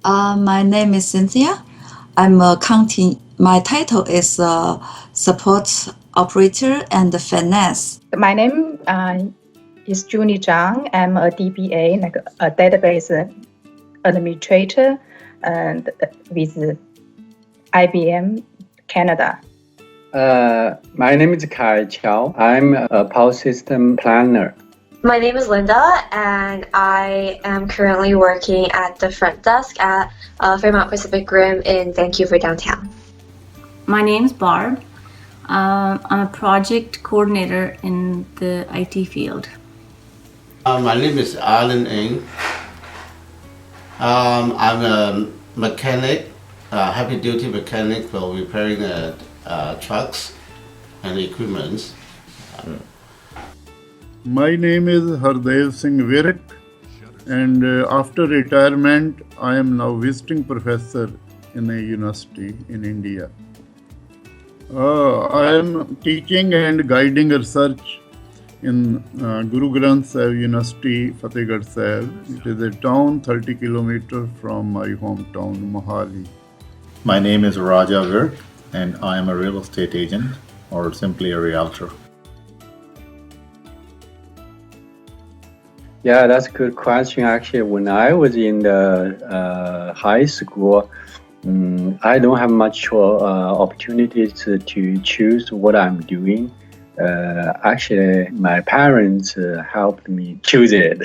My name is Cynthia. I'm accounting. My title is support operator and finance. My name is Julie Zhang. I'm a DBA, like a database administrator, and with IBM Canada. My name is Kai Qiao. I'm a power system planner. My name is Linda, and I am currently working at the front desk at Fairmont Pacific Rim in Vancouver downtown. My name is Barb. I'm a project coordinator in the IT field. My name is Alan Ng. I'm a mechanic, heavy-duty mechanic for repairing trucks and equipment. My name is Hardev Singh Virk, and after retirement, I am now visiting professor in a university in India. I am teaching and guiding research in Guru Granth Sahib University, Fatehgarh Sahib. It is a town 30 kilometers from my hometown, Mohali. My name is Raja Virk, and I am a real estate agent, or simply a realtor. Yeah, that's a good question. Actually, when I was in the high school, I don't have much opportunities to choose what I'm doing. Actually, my parents helped me choose it.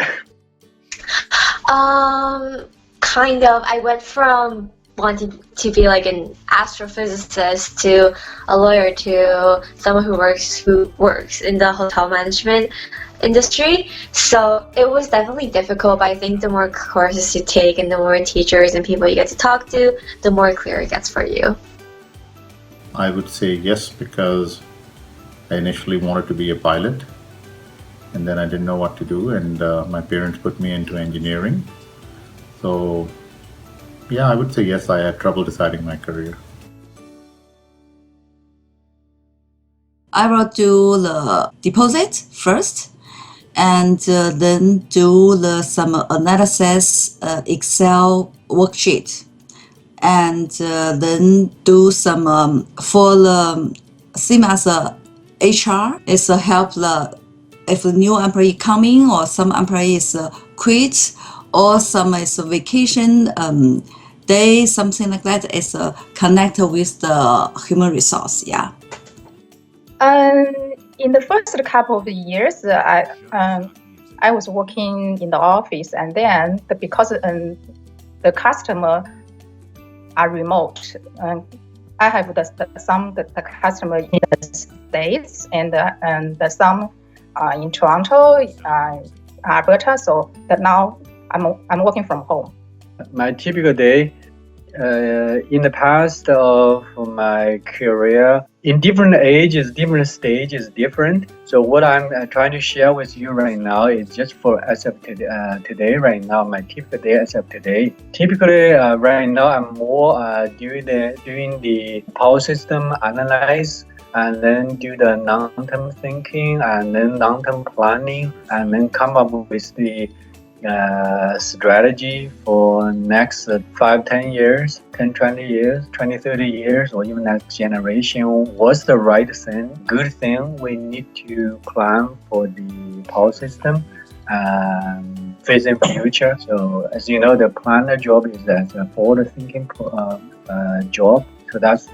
Kind of. I went from wanting to be like an astrophysicist to a lawyer to someone who works in the hotel management industry. So it was definitely difficult, but I think the more courses you take and the more teachers and people you get to talk to, the more clear it gets for you. I would say yes, because I initially wanted to be a pilot, and then I didn't know what to do, and my parents put me into engineering. So yeah, I would say yes, I had trouble deciding my career. I will do the deposit first, and then do some analysis Excel worksheet, and then do some for the same as HR is help if a new employee coming or some employees quit or some is vacation day, something like that is connected with the human resource. Yeah. In the first couple of years, I was working in the office, and then because the customer are remote, I have the customer in the States and some in Toronto, Alberta. So that now I'm working from home. My typical day in the past of my career, in different ages, different stages, different. So what I'm trying to share with you right now is just for as of today. Right now, my typical day as of today. Typically, right now I'm more doing the power system analyze, and then do the long-term thinking, and then long-term planning, and then come up with the strategy for next 5-10 years, 10-20 years, 20-30 years, or even next generation. What's the right thing, good thing we need to plan for the power system facing future? So as you know, the planner job is as a forward thinking job. So that's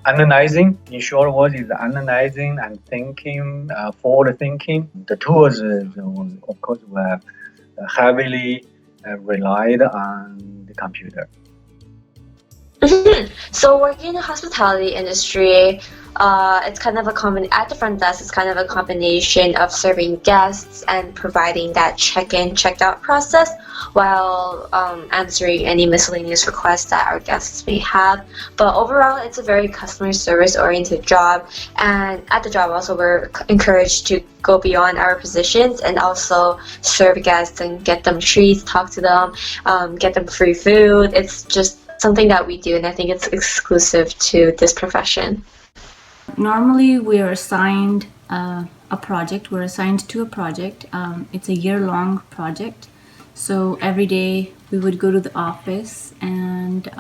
analyzing. In short words, is analyzing and thinking, forward thinking. The tools, of course, were heavily relied on the computer. So working in the hospitality industry, it's kind of at the front desk, it's kind of a combination of serving guests and providing that check-in, check-out process while answering any miscellaneous requests that our guests may have. But overall, it's a very customer service oriented job, and at the job also we're encouraged to go beyond our positions and also serve guests and get them treats, talk to them, get them free food. It's just something that we do, and I think it's exclusive to this profession. Normally we are assigned a project. We're assigned to a project. It's a year-long project. So every day we would go to the office and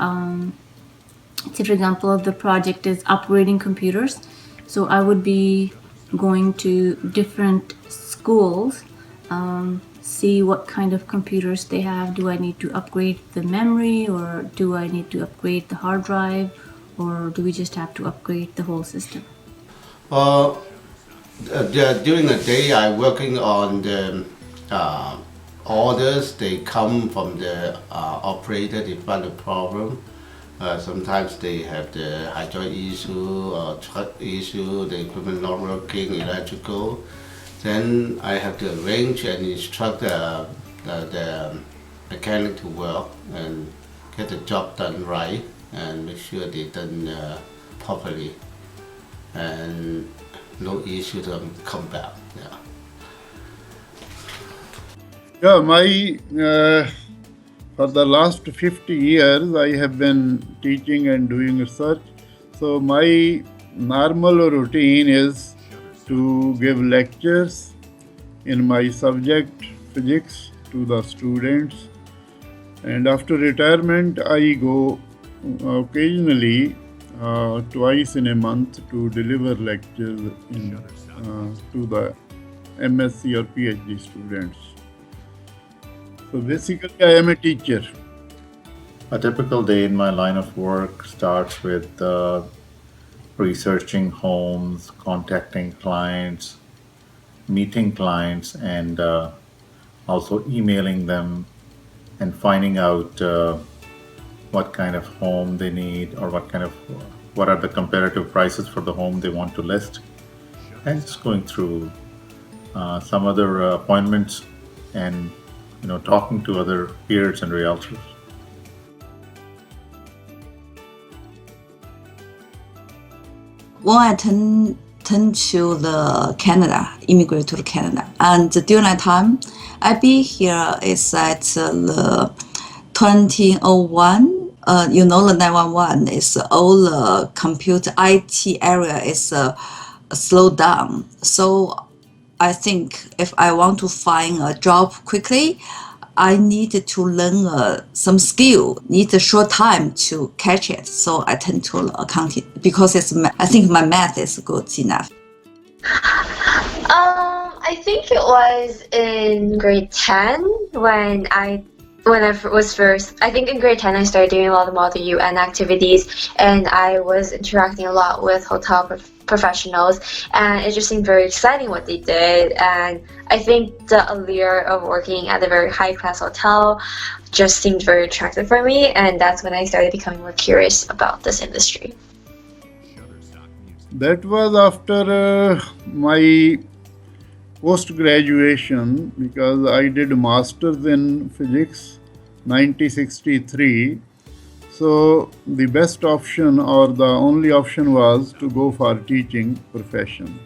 say, for example, the project is upgrading computers. So I would be going to different schools, see what kind of computers they have. Do I need to upgrade the memory, or do I need to upgrade the hard drive, or do we just have to upgrade the whole system? During the day, I'm working on the orders. They come from the operator. They find a problem. Sometimes they have the hydraulic issue or truck issue, the equipment not working, electrical. Then I have to arrange and instruct the mechanic to work and get the job done right and make sure they done properly. And no issue to come back. Yeah, for the last 50 years, I have been teaching and doing research. So my normal routine is to give lectures in my subject, physics, to the students. And after retirement, I go occasionally twice in a month to deliver lectures to the MSc or PhD students. So basically, I am a teacher. A typical day in my line of work starts with researching homes, contacting clients, meeting clients, and also emailing them and finding out what kind of home they need or what are the comparative prices for the home they want to list, and just going through some other appointments and talking to other peers and realtors. When I turned to the Canada, immigrate to Canada, and during that time, I be here is at the 2001. The 911 is all the computer IT area is slowed down. So I think if I want to find a job quickly, I need to learn some skill, need a short time to catch it. So I tend to accounting because I think my math is good enough. I think it was in grade 10 when I was first. I think in grade 10 I started doing a lot of Model UN activities, and I was interacting a lot with hotel professionals, and it just seemed very exciting what they did. And I think the allure of working at a very high-class hotel just seemed very attractive for me, and that's when I started becoming more curious about this industry. That was after my post-graduation, because I did masters in physics 1963. So the best option or the only option was to go for teaching profession.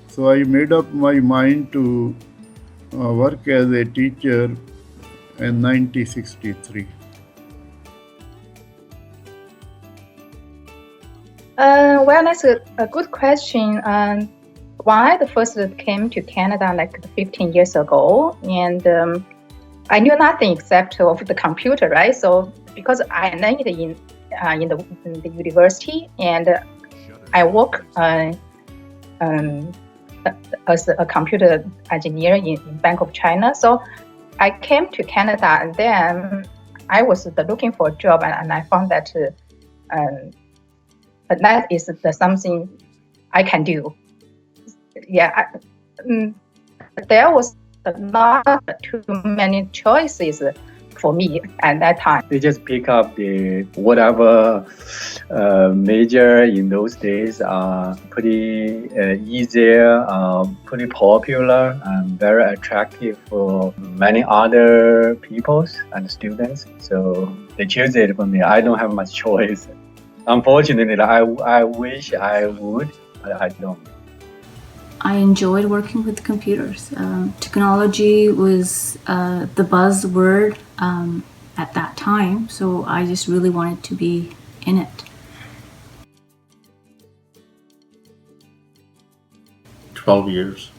So I made up my mind to work as a teacher in 1963. Well, that's a good question. When I first came to Canada like 15 years ago, and I knew nothing except of the computer, right? So because I learned it in the university, and I work as a computer engineer in Bank of China. So I came to Canada, and then I was looking for a job, and I found that that is something I can do. Yeah, there was not too many choices for me at that time. They just pick up the whatever major in those days are pretty easier, pretty popular, and very attractive for many other peoples and students. So they choose it for me. I don't have much choice. Unfortunately, I wish I would, but I don't. I enjoyed working with computers. Technology was the buzzword at that time, so I just really wanted to be in it. 12 years.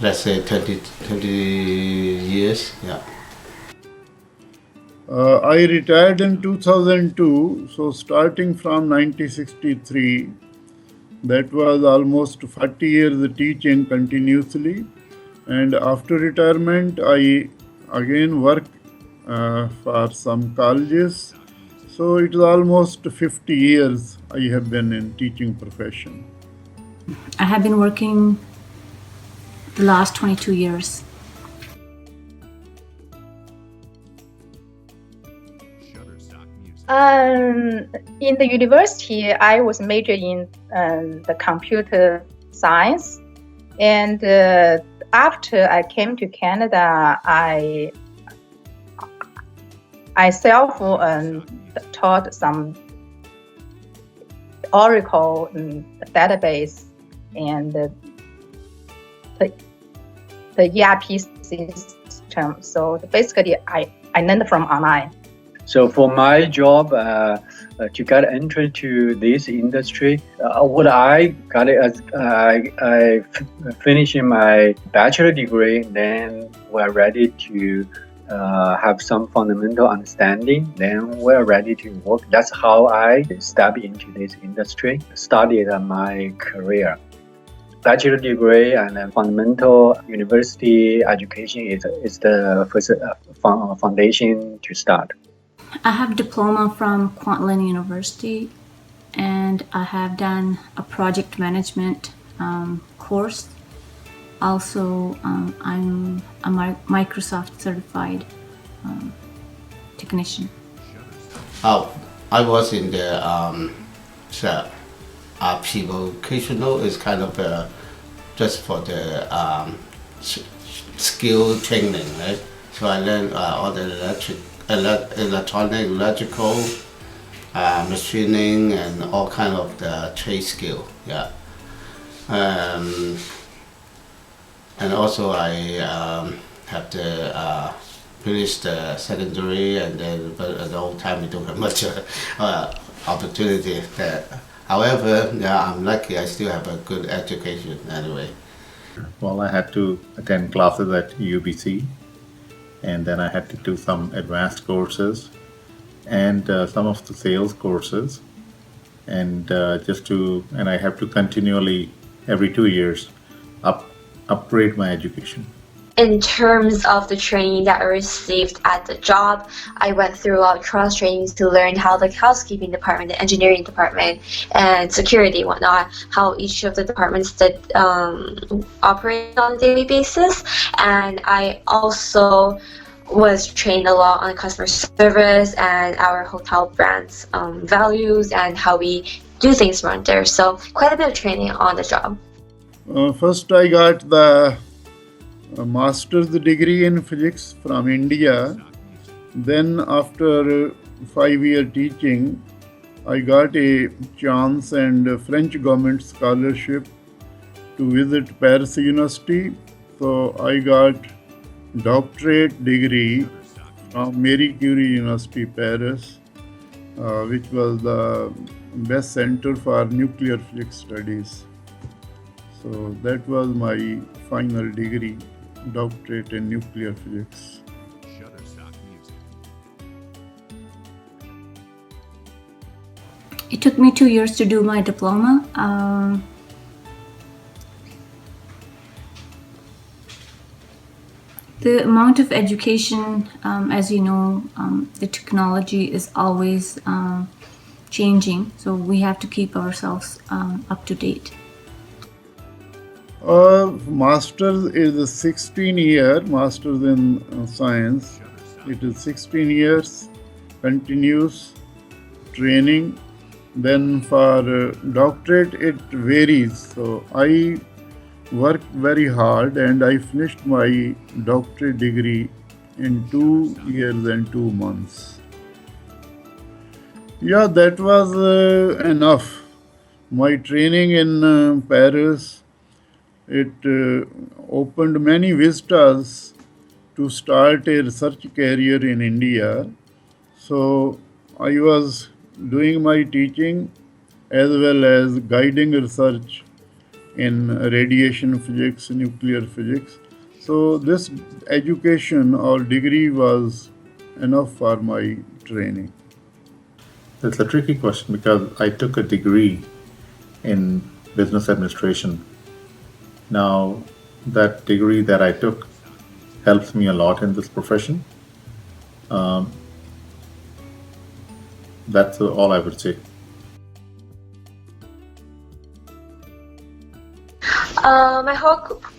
Let's say 20 years, yeah. I retired in 2002, so starting from 1963, that was almost 40 years teaching continuously. And after retirement, I again worked for some colleges. So it is almost 50 years I have been in teaching profession. I have been working the last 22 years. In the university, I was majoring in the computer science, and after I came to Canada, I self taught some Oracle database and the ERP system. So basically, I learned from online. So for my job, to get entry to this industry, what I got it as I finishing my bachelor degree, then we're ready to have some fundamental understanding. Then we're ready to work. That's how I stepped into this industry, started my career. Bachelor degree and then fundamental university education is the first foundation to start. I have diploma from Kwantlen University, and I have done a project management course. Also, I'm a Microsoft certified technician. I was in the RP vocational. Is kind of just for the skill training, right? So I learned all the electronic, electrical, machining, and all kind of the trade skill. Yeah. And also I have to finish the secondary, and then but at the whole time we don't have much opportunity there. However, yeah, I'm lucky. I still have a good education anyway. Well, I had to attend classes at UBC, and then I had to do some advanced courses and some of the sales courses, and and I have to continually every 2 years upgrade my education. In terms of the training that I received at the job, I went through cross trainings to learn how the housekeeping department, the engineering department, and security and whatnot, how each of the departments that operate on a daily basis. And I also was trained a lot on customer service and our hotel brand's values and how we do things around there. So quite a bit of training on the job. First, I got the master's degree in physics from India. Then, after 5-year teaching, I got a chance and a French government scholarship to visit Paris University. So I got doctorate degree from Marie Curie University, Paris, which was the best center for nuclear physics studies. So that was my final degree, doctorate in nuclear physics. It took me 2 years to do my diploma. The amount of education, as you know, the technology is always changing, so we have to keep ourselves up to date. Master's is a 16-year master's in science. It is 16 years continuous training. Then for doctorate, it varies. So I worked very hard and I finished my doctorate degree in 2 years and 2 months. Yeah, that was enough. My training in Paris, it opened many vistas to start a research career in India. So I was doing my teaching as well as guiding research in radiation physics, nuclear physics. So this education or degree was enough for my training? That's a tricky question because I took a degree in business administration. Now, that degree that I took helps me a lot in this profession. Um, that's all I would say.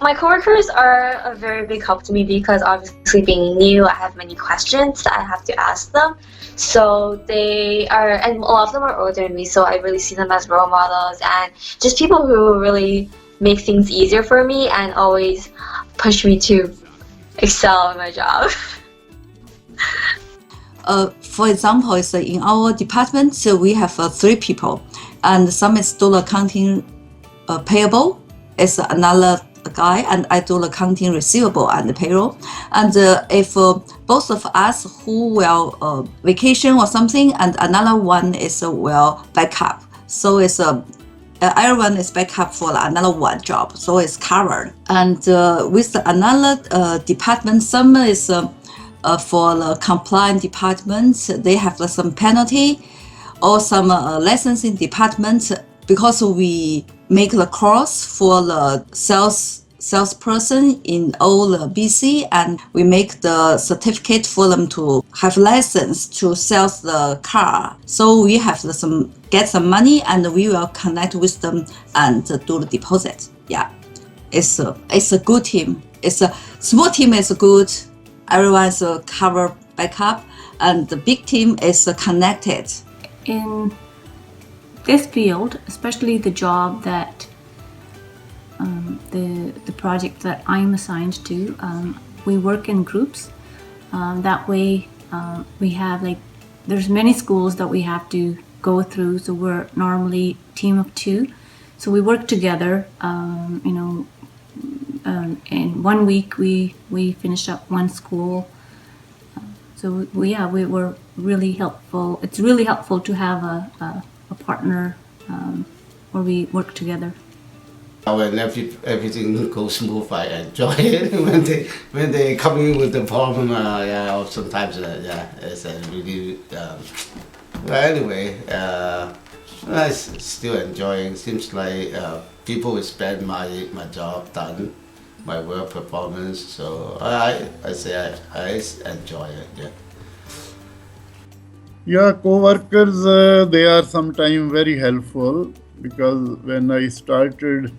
My coworkers are a very big help to me because obviously being new, I have many questions that I have to ask them. So they are, and a lot of them are older than me, so I really see them as role models and just people who really make things easier for me and always push me to excel in my job. For example, is in our department, so we have 3 people, and some is do accounting payable, is another guy, and I do accounting receivable and payroll. And if both of us who will vacation or something, and another one is will backup, so it's everyone is backup for another one job, so it's covered. And with another department, some is for the compliance department, they have some penalty or some licensing department because we make the course for the salesperson in all the BC, and we make the certificate for them to have license to sell the car. So we have get some money, and we will connect with them and do the deposit. Yeah, it's a good team. It's a small team is good. Everyone's cover backup, and the big team is connected. In this field, especially the job that the project that I'm assigned to, we work in groups. That way, we have there's many schools that we have to go through. So we're normally a team of 2. So we work together. In 1 week, we finish up one school. So we were really helpful. It's really helpful to have a partner where we work together. When everything goes smooth, I enjoy it. when they come in with the problem, sometimes it's really. But anyway, I'm still enjoying. Seems like people respect my job done, my work performance. So I say I enjoy it. Yeah. Yeah, co-workers, they are sometimes very helpful, because when I started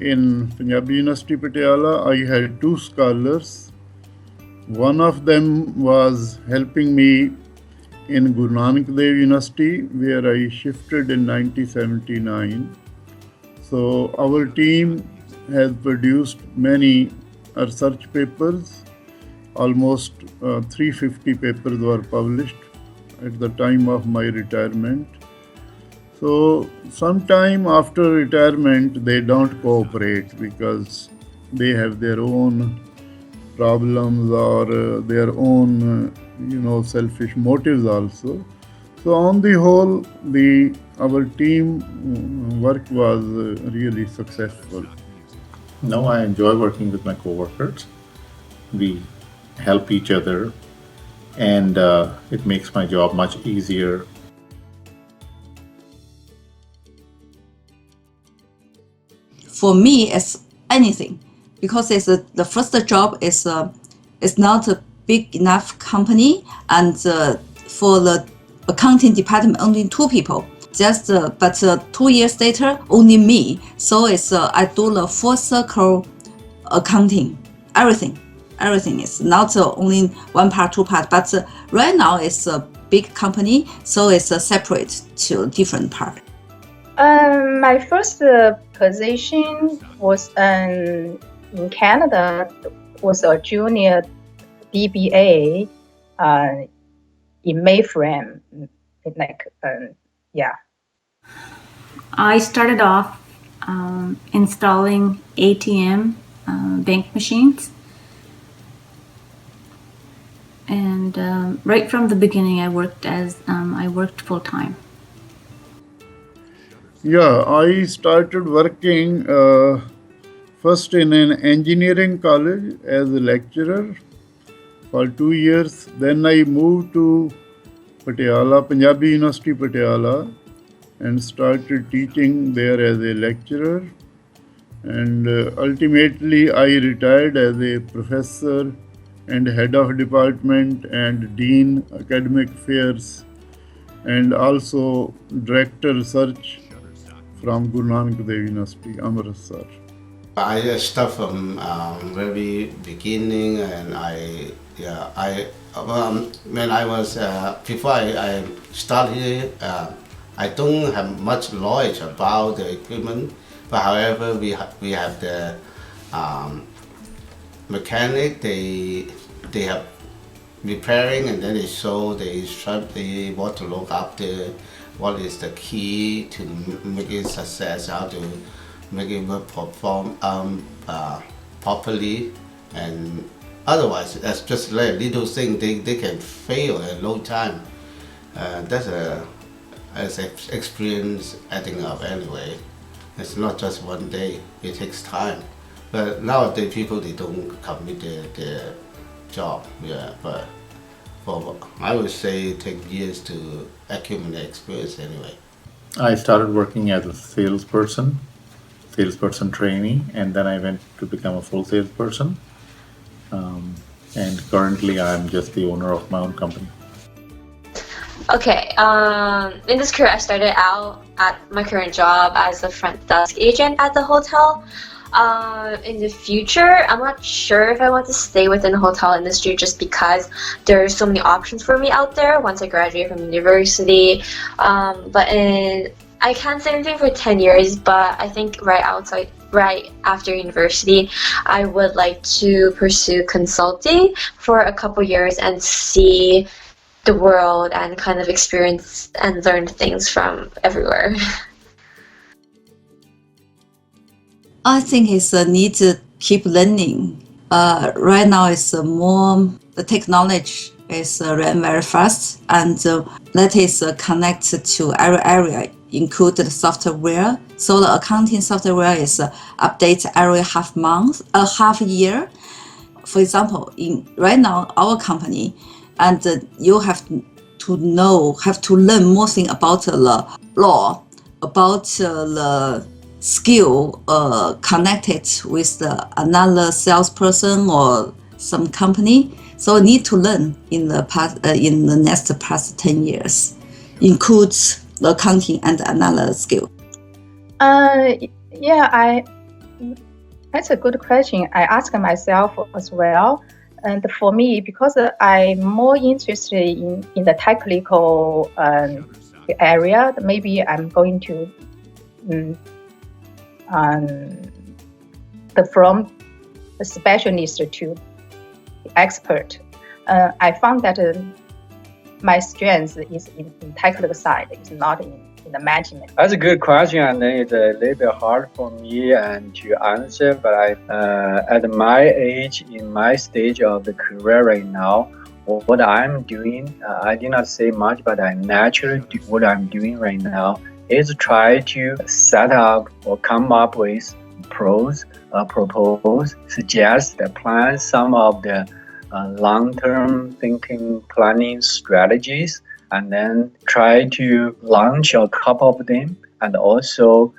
in Punjabi University Patiala, I had 2 scholars. One of them was helping me in Guru Nanak Dev University, where I shifted in 1979. So our team has produced many research papers. Almost 350 papers were published at the time of my retirement. So sometime after retirement, they don't cooperate because they have their own problems or their own selfish motives also. So on the whole, our team work was really successful. No, I enjoy working with my coworkers. We help each other, and it makes my job much easier. For me, it's anything, because it's the first job is not a big enough company, and for the accounting department only 2 people. But 2 years later only me. So it's I do the full circle accounting, everything. Everything is not only 1 part, 2 part, but right now it's a big company, so it's separate to different part. My first position was in Canada, was a junior DBA in mainframe, I started off installing ATM bank machines. And right from the beginning, I worked full time. Yeah, I started working first in an engineering college as a lecturer, for 2 years. Then I moved to Patiala, Punjabi University, Patiala, and started teaching there as a lecturer. And ultimately, I retired as a professor and head of department and dean academic affairs, and also director research from Guru Nanak Dev University, Amritsar. I start from very beginning, and when I was before I start here, I don't have much knowledge about the equipment, but however we have the mechanic. They have repairing, and then they show the instruct they want to look after what is the key to make it success, how to make it work perform properly, and otherwise that's just like little thing they can fail a long time. That's as experience adding up anyway. It's not just one day, it takes time. But nowadays people they don't commit their job, yeah. But I would say it takes years to accumulate experience anyway. I started working as a salesperson trainee, and then I went to become a full salesperson. And currently I'm just the owner of my own company. Okay, in this career, I started out at my current job as a front desk agent at the hotel. In the future, I'm not sure if I want to stay within the hotel industry just because there are so many options for me out there once I graduate from university. I can't say anything for 10 years, but I think right after university, I would like to pursue consulting for a couple years and see the world and kind of experience and learn things from everywhere. I think it's a need to keep learning. Right now, it's more the technology is running very fast, and that is connected to every area, including software. So the accounting software is updated every half year. For example, right now our company, and you have to learn more thing about the law, about the skill connected with another salesperson or some company. So need to learn in the next past 10 years, includes the accounting and another skill. That's a good question. I ask myself as well. And for me, because I'm more interested in the technical area, maybe I'm going to from the specialist to expert. I found that my strength is in technical side, it's not in the management. That's a good question, and it's a little bit hard for me to answer. But at my age, in my stage of the career right now, what I'm doing, I did not say much, but I naturally do what I'm doing right now is try to set up or come up with propose, suggest, plan some of the long-term thinking planning strategies, and then try to launch a couple of them, and also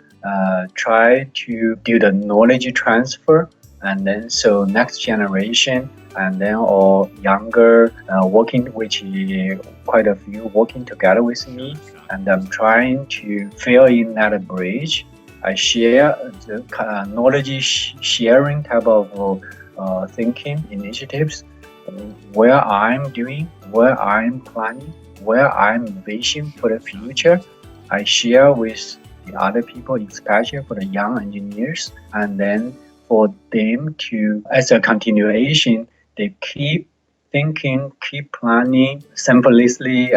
try to do the knowledge transfer, and then so next generation, and then or younger working, which quite a few working together with me, and I'm trying to fill in that bridge. I share the knowledge sharing type of thinking initiatives, where I'm doing, where I'm planning, where I'm vision for the future. I share with the other people, especially for the young engineers, and then for them to, as a continuation, they keep thinking, keep planning, simultaneously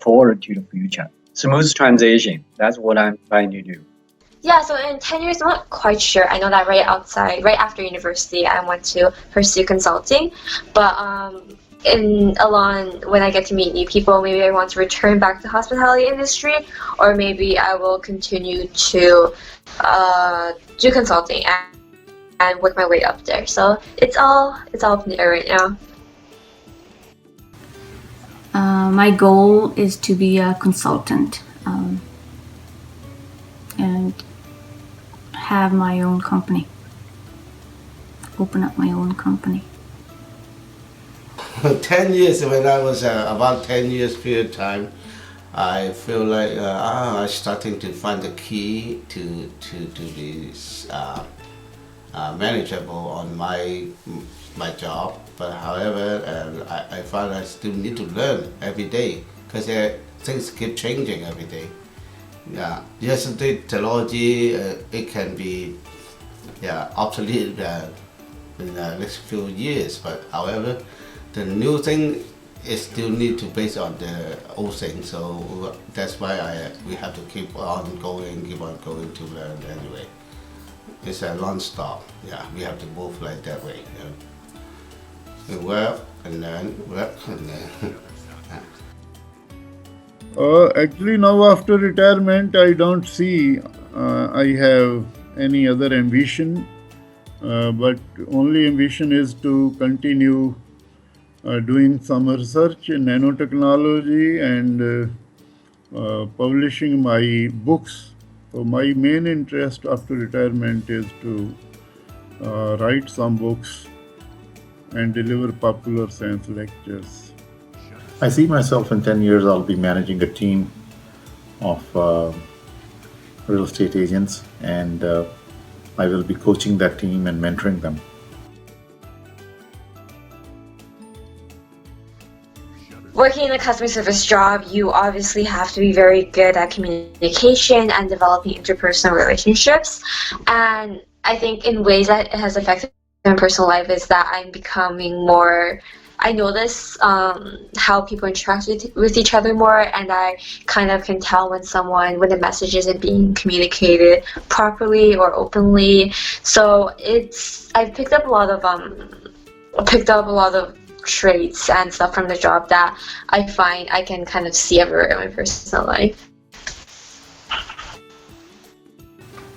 forward to the future. Smooth transition, that's what I'm trying to do. Yeah, so in 10 years, I'm not quite sure. I know that right after university, I want to pursue consulting. But when I get to meet new people, maybe I want to return back to the hospitality industry, or maybe I will continue to do consulting and work my way up there. So it's all up in the air right now. My goal is to be a consultant and have my own company, open up my own company. 10 years, when I was about 10 years period of time, I feel like I'm starting to find the key to be manageable on my job. But however, I find I still need to learn every day because things keep changing every day. Yeah, yesterday technology it can be obsolete in the next few years. But however, the new thing is still need to base on the old thing. So that's why we have to keep on going to learn anyway. It's a non-stop. Yeah, we have to move like that way. We work and learn, work and learn. Actually, now after retirement, I don't see I have any other ambition, but only ambition is to continue doing some research in nanotechnology and publishing my books. So my main interest after retirement is to write some books and deliver popular science lectures. I see myself in 10 years, I'll be managing a team of real estate agents, and I will be coaching that team and mentoring them. Working in a customer service job, you obviously have to be very good at communication and developing interpersonal relationships. And I think in ways that it has affected my personal life is that I'm becoming more, I notice how people interact with each other more, and I kind of can tell when the message isn't being communicated properly or openly. So I've picked up a lot of traits and stuff from the job that I find I can kind of see everywhere in my personal life.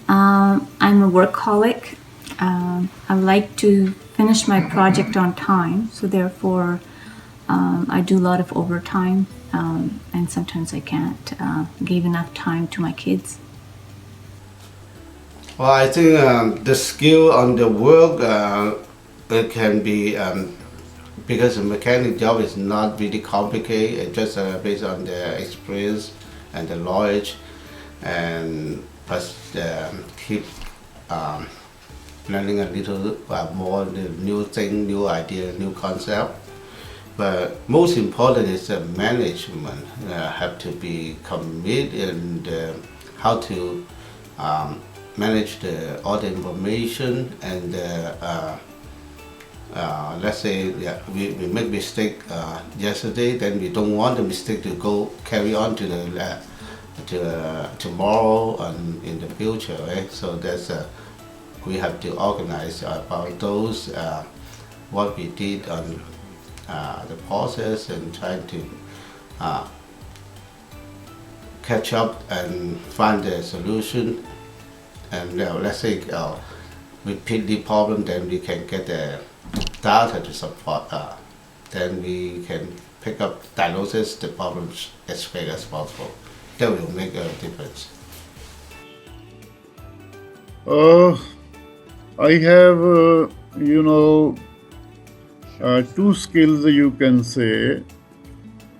I'm a workaholic. I like to finish my project on time, so therefore I do a lot of overtime, and sometimes I can't give enough time to my kids. Well, I think the skill on the work it can be because a mechanic job is not really complicated. It's just based on the experience and the knowledge, and plus keep learning a little more the new thing, new idea, new concept. But most important is the management have to be committed and how to manage all the information and let's say we make mistake yesterday, then we don't want the mistake to go carry on to tomorrow and in the future, right? So that's we have to organize about those what we did on the process and trying to catch up and find the solution. And let's say repeat the problem, then we can get the data to support. Then we can pick up diagnosis the problems as quick as possible. That will make a difference. I have, two skills you can say,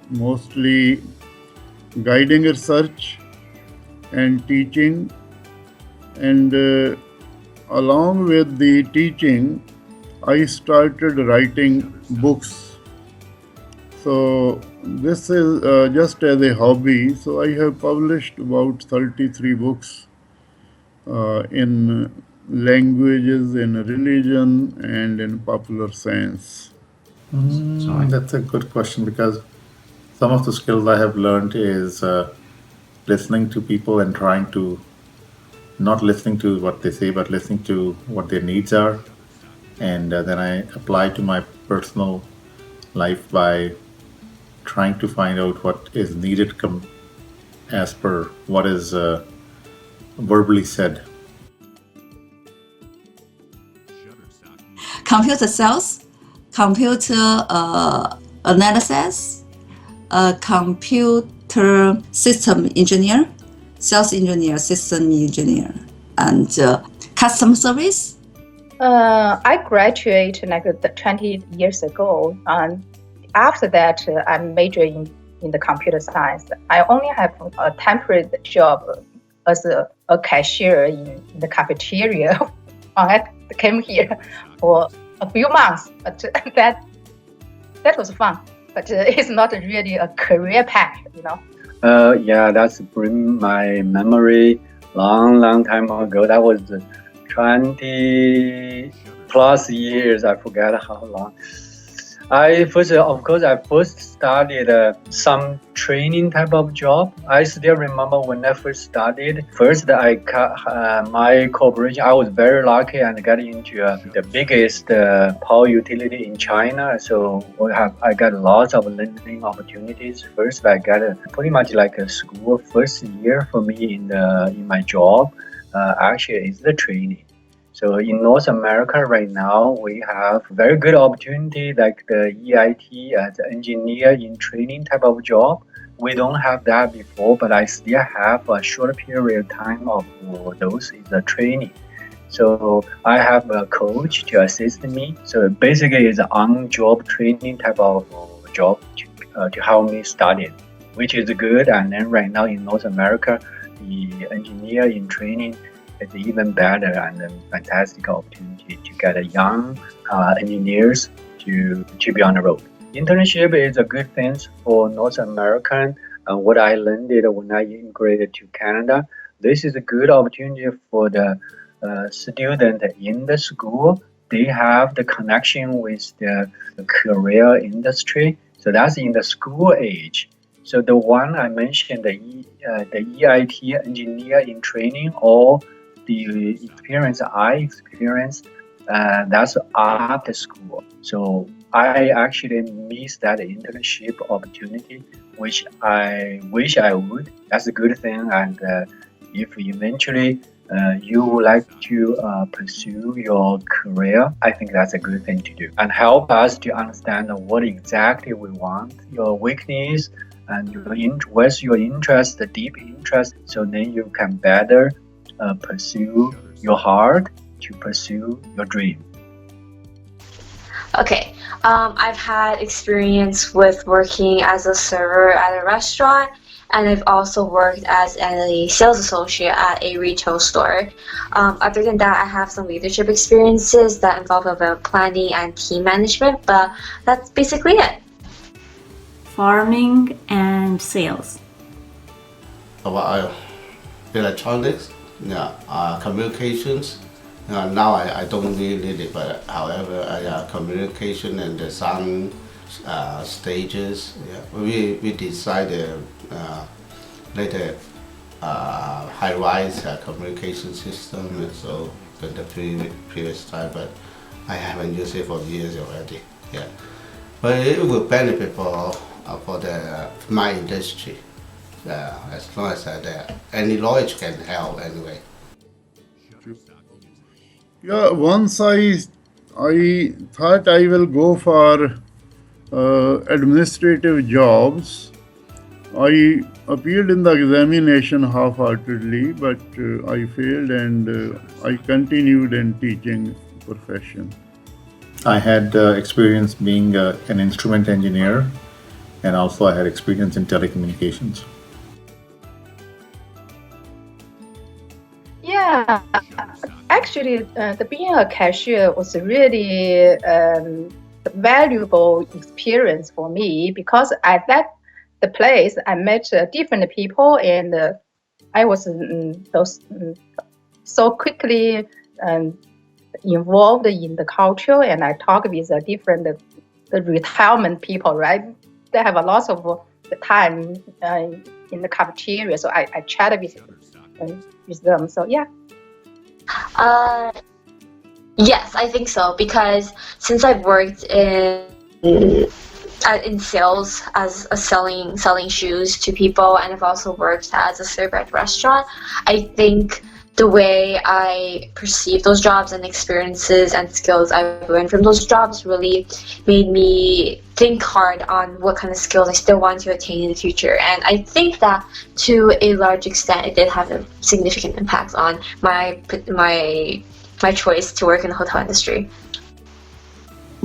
mostly guiding research and teaching, and along with the teaching, I started writing books. So this is just as a hobby. So I have published about 33 books in languages, in religion, and in popular science. That's a good question, because some of the skills I have learned is listening to people and trying to not listening to what they say, but listening to what their needs are. And then I apply to my personal life by trying to find out what is needed as per what is verbally said. Computer sales, computer analysis, a computer system engineer, sales engineer, system engineer, and customer service. I graduated like 20 years ago, and after that, I majored in the computer science. I only have a temporary job as a cashier in the cafeteria when I came here for a few months, but that was fun. But it's not really a career path, you know. Yeah, that's bring my memory long time ago. That was 20 plus years. I forgot how long. I first started some training type of job. I still remember when I first started. First, I got my corporation. I was very lucky and got into the biggest power utility in China. So I got lots of learning opportunities. First, I got pretty much like a school. First year for me in my job, actually is the training. So in North America right now, we have very good opportunity like the EIT as engineer in training type of job. We don't have that before, but I still have a short period of time of those is the training. So I have a coach to assist me. So basically it's an on-job training type of job to help me study, which is good. And then right now in North America, the engineer in training it's even better and a fantastic opportunity to get a young engineers to be on the road. Internship is a good thing for North American. What I learned when I immigrated to Canada, this is a good opportunity for the student in the school. They have the connection with the career industry. So that's in the school age. So the one I mentioned, the EIT engineer in training or the experience I experienced, that's after school. So I actually missed that internship opportunity, which I wish I would. That's a good thing. And if eventually you would like to pursue your career, I think that's a good thing to do. And help us to understand what exactly we want, your weakness, and where's your interest, the deep interest, so then you can better pursue your heart to pursue your dream. Okay, I've had experience with working as a server at a restaurant, and I've also worked as a sales associate at a retail store. Other than that, I have some leadership experiences that involve event planning and team management, but that's basically it. Farming and sales. About electronics, communications. Now I don't really need it, but however, communication and the sound stages. We decided later high-rise communication system. So the previous time, but I haven't used it for years already. Yeah, but it will benefit for my industry. As long as any knowledge can help anyway. Yeah, once I thought I will go for administrative jobs. I appeared in the examination half-heartedly, but I failed and I continued in teaching profession. I had experience being an instrument engineer, and also I had experience in telecommunications. Yeah, actually, the being a cashier was really a valuable experience for me because at the place I met different people and I was so quickly involved in the culture, and I talk with the retirement people, right? They have a lot of the time in the cafeteria, so I chat with them. So yeah. Yes, I think so, because since I've worked in sales as a selling shoes to people, and I've also worked as a server at a restaurant, I think the way I perceive those jobs and experiences and skills I've learned from those jobs really made me think hard on what kind of skills I still want to attain in the future. And I think that to a large extent, it did have a significant impact on my choice to work in the hotel industry.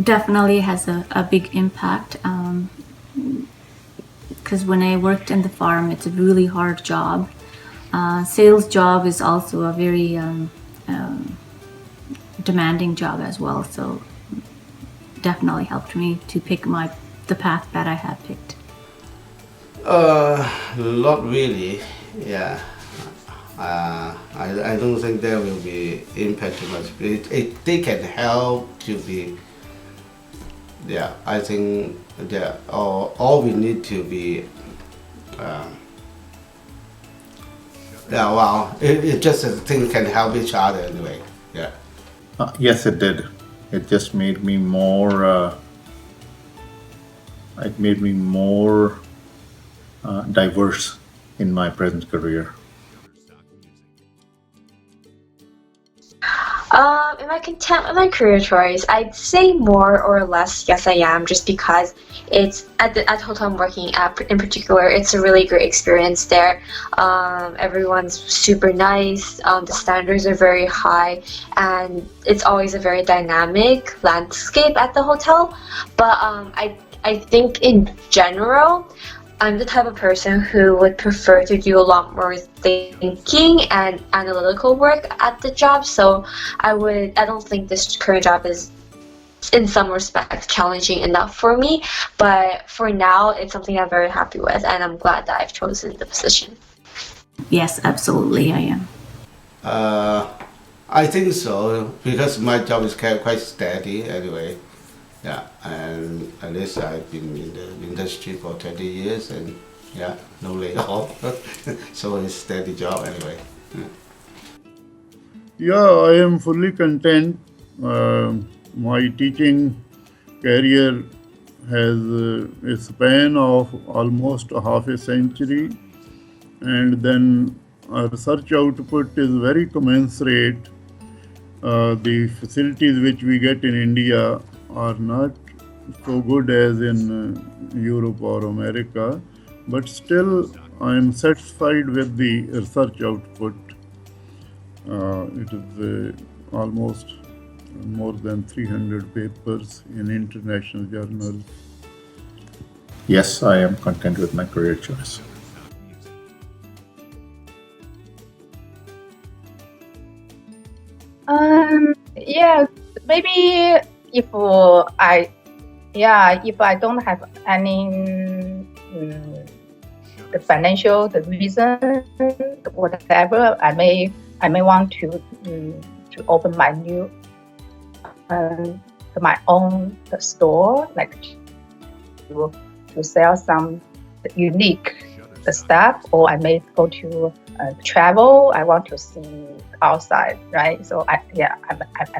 Definitely has a big impact, because when I worked in the farm, it's a really hard job. Sales job is also a very demanding job as well, so definitely helped me to pick the path that I had picked. Not really. Yeah. I don't think there will be impact too much. They can help to be. Yeah, I think that all we need to be. Yeah, well, it just things can help each other anyway. Yeah. Yes, it did. It just made me more. It made me more diverse in my present career. Am I content with my career choice? I'd say more or less yes, I am, just because it's at the hotel I'm working at in particular. It's a really great experience there. Everyone's super nice. The standards are very high, and it's always a very dynamic landscape at the hotel. But I think in general, I'm the type of person who would prefer to do a lot more thinking and analytical work at the job. So I don't think this current job is, in some respects, challenging enough for me. But for now, it's something I'm very happy with, and I'm glad that I've chosen the position. Yes, absolutely, I am. I think so, because my job is quite steady anyway. Yeah, and at least I've been in the industry for 20 years, and yeah, no layoff. So it's a steady job anyway. Yeah, I am fully content. My teaching career has a span of almost half a century, and then our research output is very commensurate. The facilities which we get in India are not so good as in Europe or America, but still I am satisfied with the research output. It is almost more than 300 papers in international journals. Yes, I am content with my career choice. Yeah, maybe if I don't have any the financial, the reason, whatever, I may want to open my own store, like to sell some unique stuff, or I may go to travel. I want to see outside, right? So I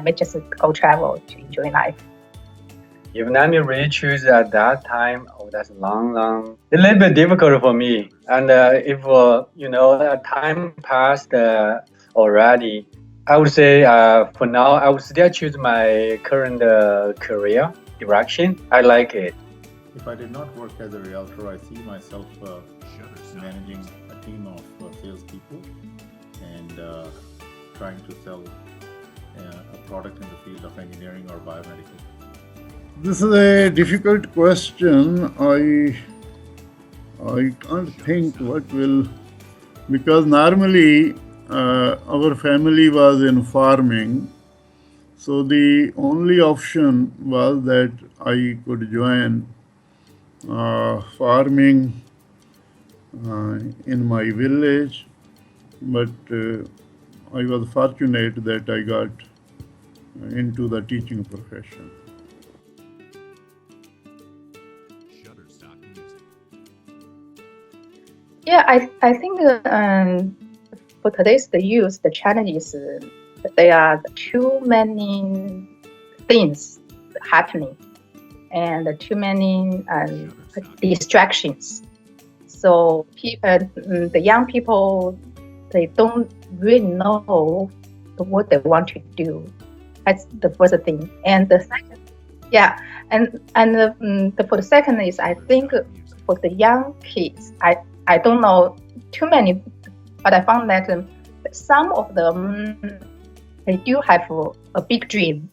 may just go travel to enjoy life. If let me really choose at that time, that's long. A little bit difficult for me. And if time passed already, I would say for now I would still choose my current career direction. I like it. If I did not work as a realtor, I see myself managing a team of salespeople and trying to sell a product in the field of engineering or biomedical. This is a difficult question. I can't think what will, because normally our family was in farming, so the only option was that I could join farming in my village, but I was fortunate that I got into the teaching profession. Yeah, I think for today's youth, the challenge is there are too many things happening and too many distractions. So the young people, they don't really know what they want to do. That's the first thing. And the Yeah, and for the second is, I think for the young kids, I don't know too many, but I found that some of them, they do have a big dream,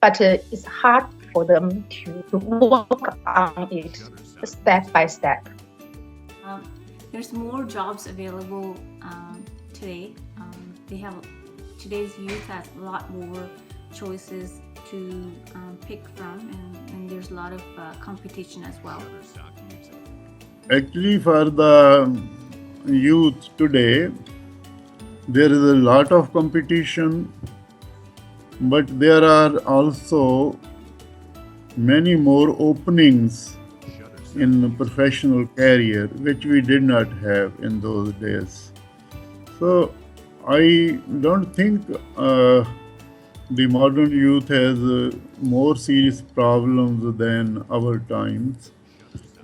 but it's hard for them to work on it step by step. There's more jobs available today. Today's youth has a lot more choices to pick from, and there's a lot of competition as well. Actually, for the youth today, there is a lot of competition, but there are also many more openings in professional career, which we did not have in those days. So I don't think the modern youth has more serious problems than our times,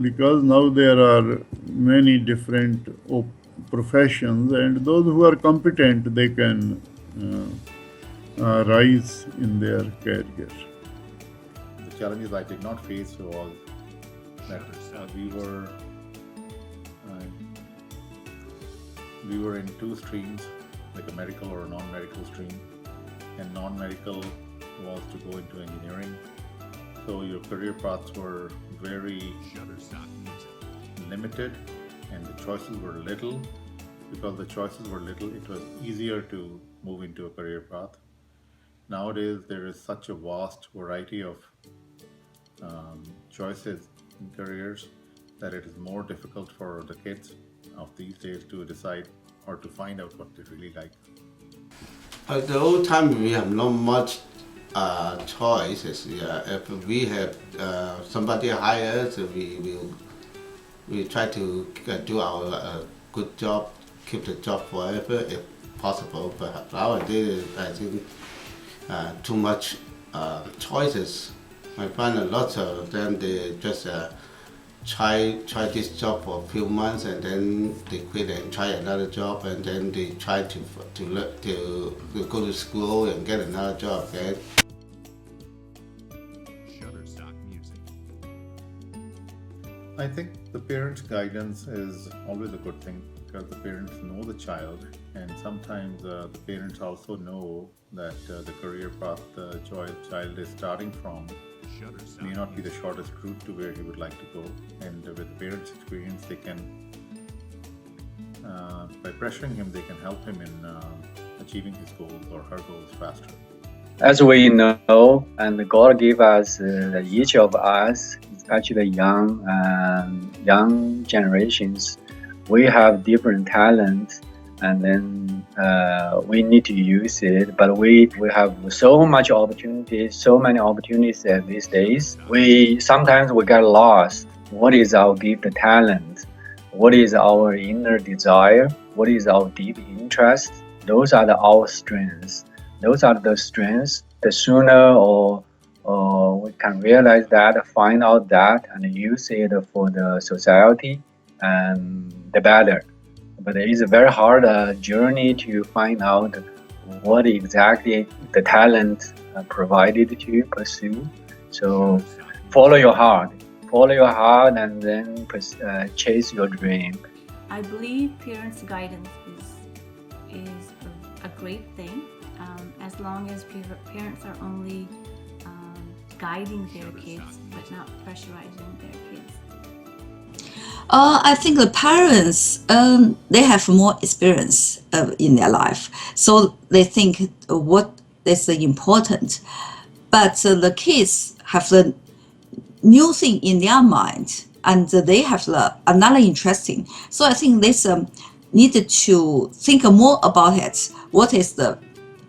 because now there are many different professions, and those who are competent, they can rise in their career. The challenges I did not face was that we were in two streams, like a medical or a non-medical stream, and non-medical was to go into engineering. So your career paths were very limited, and the choices were little. Because the choices were little, it was easier to move into a career path. Nowadays, there is such a vast variety of choices in careers that it is more difficult for the kids of these days to decide or to find out what they really like. At the old time, we have not much choices. Yeah, if we have somebody hires, we try to do our good job, keep the job forever if possible. But nowadays, I think too much choices. I find a lot of them, they just try this job for a few months, and then they quit and try another job, and then they try to go to school and get another job again. I think the parents' guidance is always a good thing, because the parents know the child, and sometimes the parents also know that the career path the child is starting from may not be the shortest route to where he would like to go. And with parents' experience, they can, by pressuring him, they can help him in achieving his goals or her goals faster. As we know, and God gave us, each of us, especially young generations, we have different talents, and then we need to use it. But we have so many opportunities these days. Sometimes we get lost. What is our gift talent? What is our inner desire? What is our deep interest? Those are our strengths. Those are the strengths. The sooner or we can realize that, find out that, and use it for the society, and the better. But it is a very hard journey to find out what exactly the talent provided to pursue. So follow your heart, and then chase your dream. I believe parents' guidance is a great thing, as long as parents are only guiding their kids but not pressurizing their kids. I think the parents, they have more experience in their life, so they think what is important. But the kids have the new thing in their mind, and they have another interesting. So I think this needed to think more about it. What is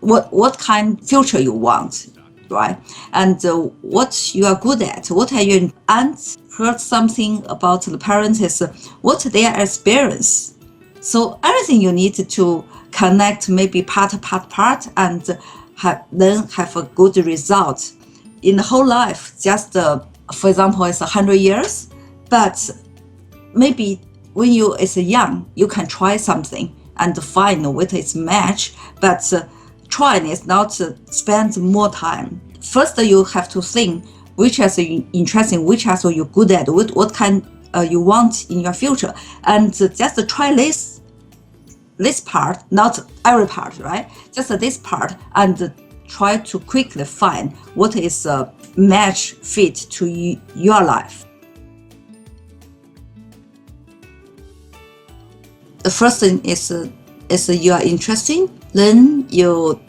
what kind future you want, right? And what you are good at, what are you, and heard something about the parents is what their experience. So everything you need to connect, maybe part, and then have a good result in the whole life. Just for example, it's 100 years, but maybe when you is young, you can try something and find what is match. But trying is not spend more time. First, you have to think which has interesting, which has you're good at, what kind you want in your future, and just try this part, not every part, right? Just this part, and try to quickly find what is a match fit to your life. The first thing is you are interesting. Then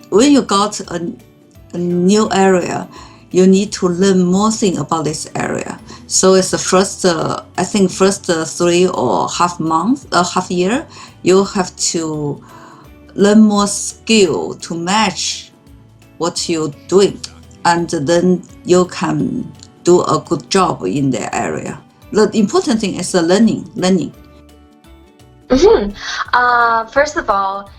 when you got a new area, you need to learn more things about this area. So it's the first, I think first 3 or half year, you have to learn more skill to match what you're doing, and then you can do a good job in the area. The important thing is learning. First of all,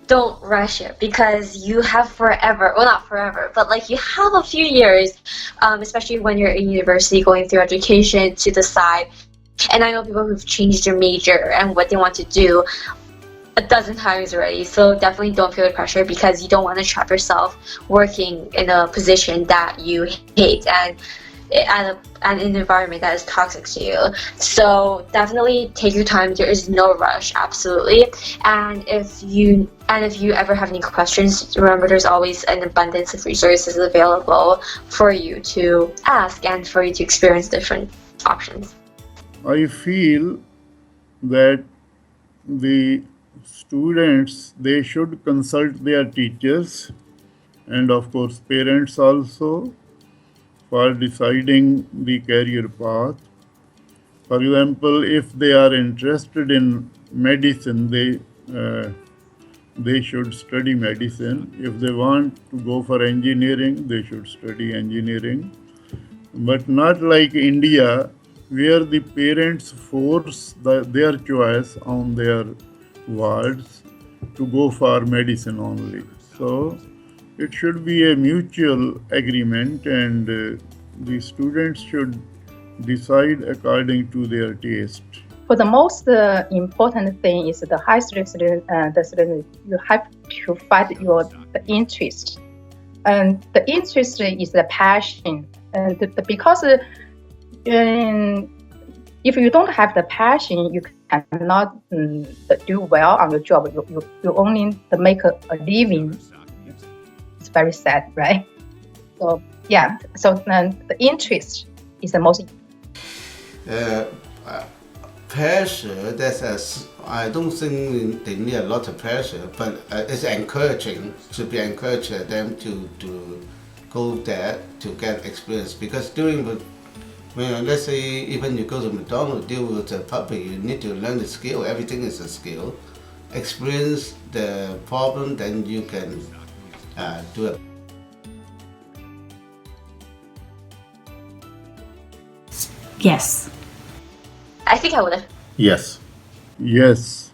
don't rush it, because you have forever, well, not forever, but like you have a few years, especially when you're in university going through education, to decide. And I know people who've changed their major and what they want to do a dozen times already, so definitely don't feel the pressure, because you don't want to trap yourself working in a position that you hate and in an environment that is toxic to you. So definitely take your time. There is no rush, absolutely. And if you ever have any questions, remember there's always an abundance of resources available for you to ask and for you to experience different options. I feel that the students, they should consult their teachers and of course parents also for deciding the career path. For example, if they are interested in medicine, they should study medicine. If they want to go for engineering, they should study engineering. But not like India, where the parents force their choice on their wards to go for medicine only. So it should be a mutual agreement, and the students should decide according to their taste. For the most important thing is the high school student, you have to find the interest, and the interest is the passion, and because if you don't have the passion, you cannot do well on your job. You only make a living. It's very sad, right? So yeah, so the interest is the most. Pressure, I don't think they need a lot of pressure, but it's encouraging, should be encouraging them to go there to get experience. Because let's say even you go to McDonald's, deal with the public, you need to learn the skill. Everything is a skill. Experience the problem, then you can do it. Yes. I think I would have. Yes. Yes.